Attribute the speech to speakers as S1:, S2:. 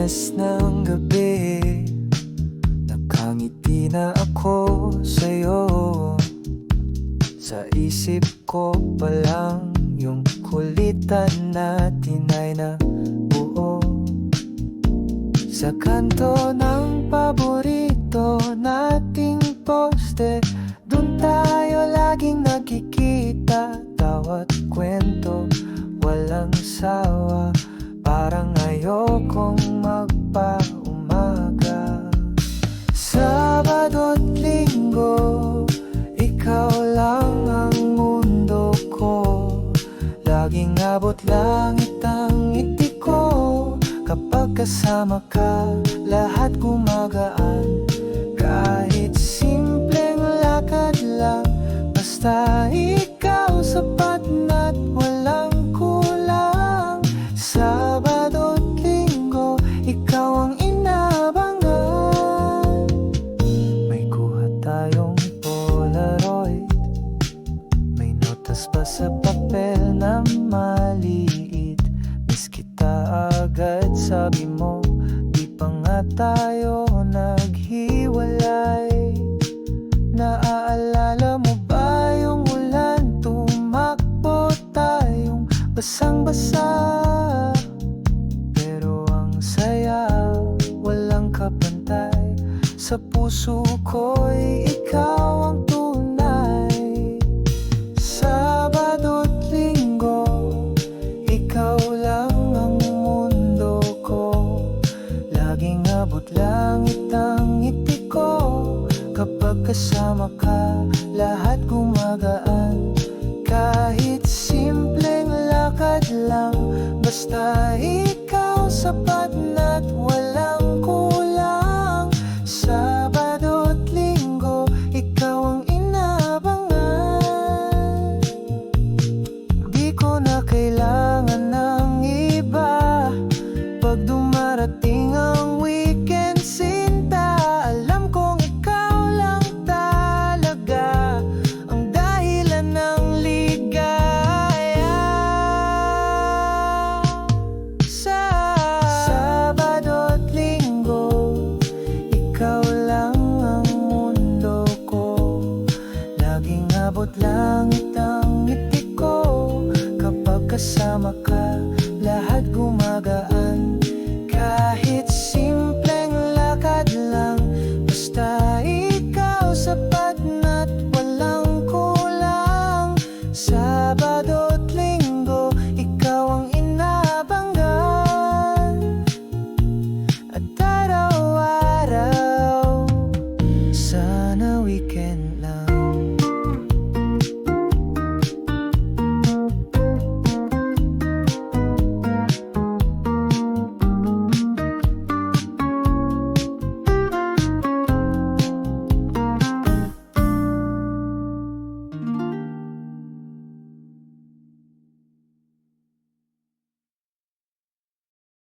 S1: Alas ng gabi, nakangiti na ako sa'yo. Sa isip ko pa lang yung kulitan natin ay nabuo. Sa kanto ng paborito nating poste, dun tayo laging nagkikita. Tawat kwento, walang sawa, parang ayokong magpaumaga. Sabado't Linggo, ikaw lang ang mundo ko. Laging abot langit ang ngiti ko. Kapag kasama ka, lahat gumagaan. Kahit simpleng lakad lang, basta ikaw sapat na't walang kulang. Sabado't Linggo, ikaw ang inaabangan. May kuha tayong Polaroid, may notas pa sa papel na maliit. Miss kita agad, sabi mo, di pa nga tayo naghiwalay. Naaalala mo ba yung ulan, tumakbo tayong basang-basa? Pero ang saya, walang kapantay. Sa puso ko'y ikaw ang tunay. Sabado't Linggo, ikaw lang ang mundo ko. Laging abot langit ang ngiti ko. Kapag kasama ka, lahat gumagaan. Kahit simpleng lakad lang, basta ikaw sapat na't walang kulang. Sabado't Linggo, ikaw ang inaabangan. Di ko na kailangan ng iba. Pag dumarating ang weekend, sinta, alam kong ikaw lang talaga ang dahilan ng ligaya. Sabado't Linggo, ikaw lang ang mundo ko. Laging abot langit ang ngiti ko. Kapag kasama ka, lahat gumagaan. Kahit simpleng lakad lang, basta ikaw sapat na't walang kulang. Sabado